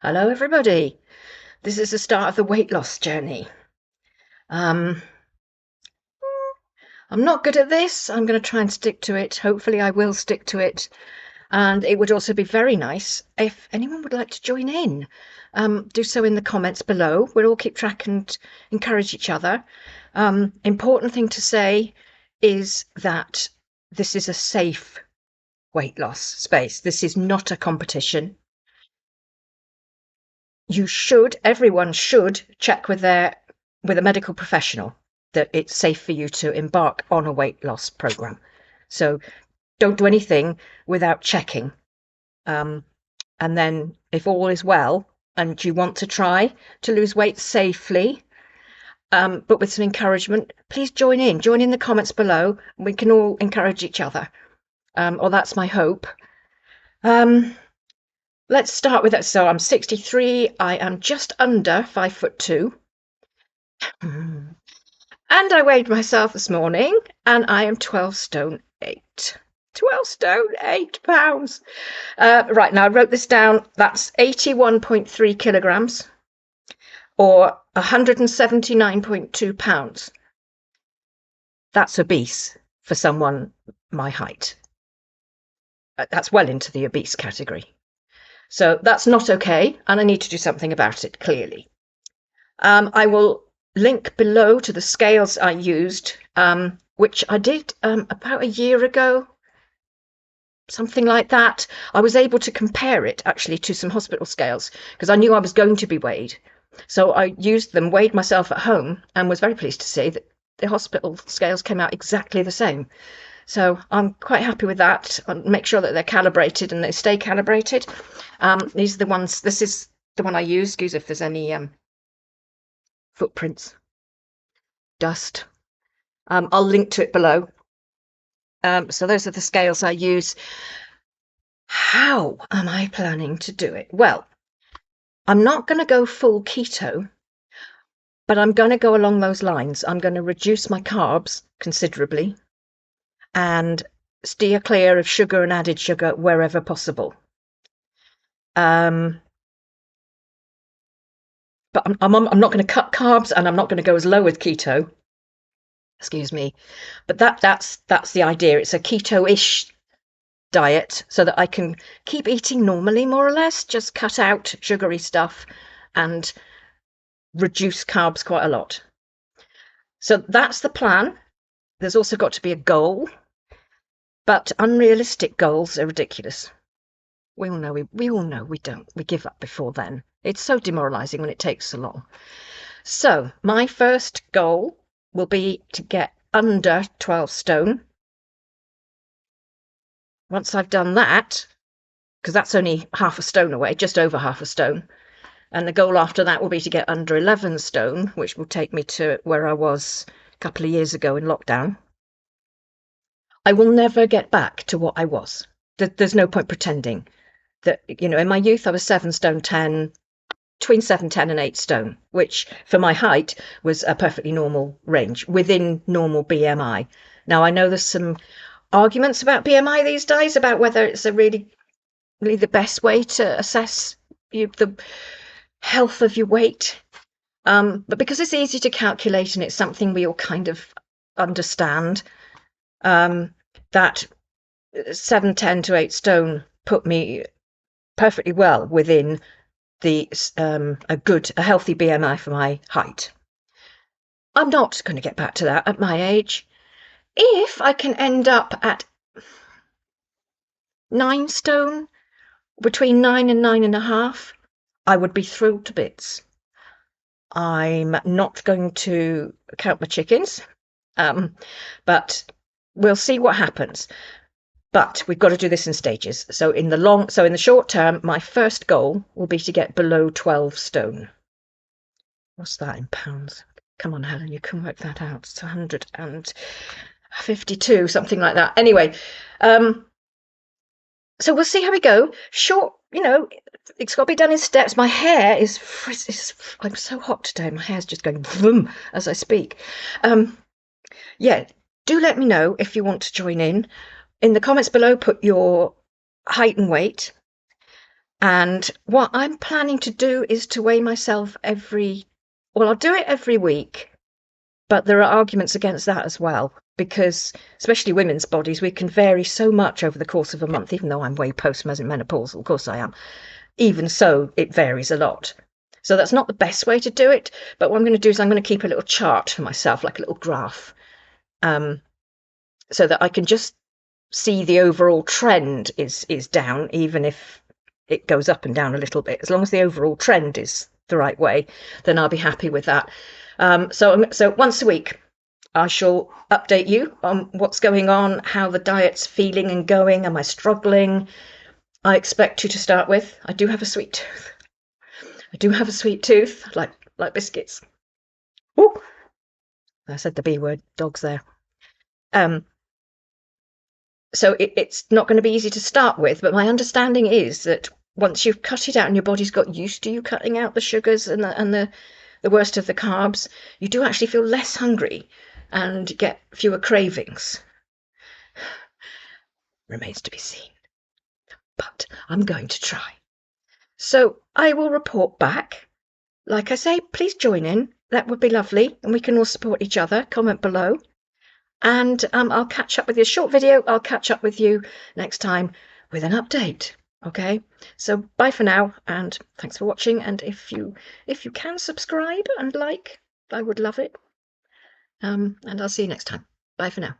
Hello, everybody. This is the start of the weight loss journey. Um, I'm not good at this. I'm going to try and stick to it. Hopefully, I will stick to it. And it would also be very nice if anyone would like to join in. Do so in the comments below. We'll all keep track and encourage each other. Important thing to say is that this is a safe weight loss space. This is not a competition. Everyone should check with a medical professional that it's safe for you to embark on a weight loss program. So don't do anything without checking. And then if all is well and you want to try to lose weight safely, but with some encouragement, please join in the comments below. We can all encourage each other. Or that's my hope. Let's start with that. So I'm 63. I am just under 5'2". And I weighed myself this morning and I am 12 stone 8. 12 stone 8 pounds. Right, now I wrote this down. That's 81.3 kilograms or 179.2 pounds. That's obese for someone my height. That's well into the obese category. So that's not okay, and I need to do something about it, clearly. I will link below to the scales I used, which I did about a year ago, something like that. I was able to compare it actually to some hospital scales because I knew I was going to be weighed. So I used them, weighed myself at home, and was very pleased to see that the hospital scales came out exactly the same. So I'm quite happy with that. I'll make sure that they're calibrated and they stay calibrated. These are the ones, this is the one I use, excuse if there's any footprints, dust. I'll link to it below. So those are the scales I use. How am I planning to do it? Well, I'm not going to go full keto, but I'm going to go along those lines. I'm going to reduce my carbs considerably and steer clear of sugar and added sugar wherever possible. But I'm not going to cut carbs and I'm not going to go as low as keto. Excuse me. But that's the idea. It's a keto-ish diet so that I can keep eating normally, more or less, just cut out sugary stuff and reduce carbs quite a lot. So that's the plan. There's also got to be a goal, but unrealistic goals are ridiculous. We all know we give up before then. It's so demoralizing when it takes so long. So my first goal will be to get under 12 stone. Once I've done that, because that's only half a stone away, just over half a stone, and the goal after that will be to get under 11 stone, which will take me to where I was a couple of years ago in lockdown. I will never get back to what I was. There's no point pretending that, in my youth I was 7 stone 10, between 7, 10 and 8 stone, which for my height was a perfectly normal range within normal BMI. Now I know there's some arguments about BMI these days about whether it's a really the best way to assess the health of your weight. But because it's easy to calculate and it's something we all kind of understand, that 7, 10 to 8 stone put me perfectly well within a healthy BMI for my height. I'm not going to get back to that at my age. If I can end up at 9 stone, between 9 and 9.5, I would be thrilled to bits. I'm not going to count my chickens, but we'll see what happens. But we've got to do this in stages. So in the short term, my first goal will be to get below 12 stone. What's that in pounds? Come on, Helen, you can work that out. It's 152, something like that. Anyway, so we'll see how we go. Short, it's got to be done in steps. My hair is I'm so hot today. My hair's just going vroom as I speak. Yeah, do let me know if you want to join in. In the comments below, put your height and weight. And what I'm planning to do is to weigh myself I'll do it every week, but there are arguments against that as well, because especially women's bodies, we can vary so much over the course of a month, even though I'm way post-menopausal, of course I am. Even so, it varies a lot. So that's not the best way to do it, but what I'm going to do is I'm going to keep a little chart for myself, like a little graph, so that I can just see the overall trend is down, even if it goes up and down a little bit. As long as the overall trend is the right way, then I'll be happy with that. So once a week, I shall update you on what's going on, how the diet's feeling and going. Am I struggling? I expect you to start with, I do have a sweet tooth. I do have a sweet tooth, like biscuits. Ooh, I said the B word, dogs there. So it's not going to be easy to start with, but my understanding is that once you've cut it out and your body's got used to you cutting out the sugars and the worst of the carbs, you do actually feel less hungry and get fewer cravings. Remains to be seen, but I'm going to try. So I will report back. Like I say, please join in. That would be lovely, and we can all support each other. Comment below. And I'll catch up with you. A short video. I'll catch up with you next time with an update. Okay, so bye for now, and thanks for watching. And if you can subscribe and like, I would love it. And I'll see you next time. Bye for now.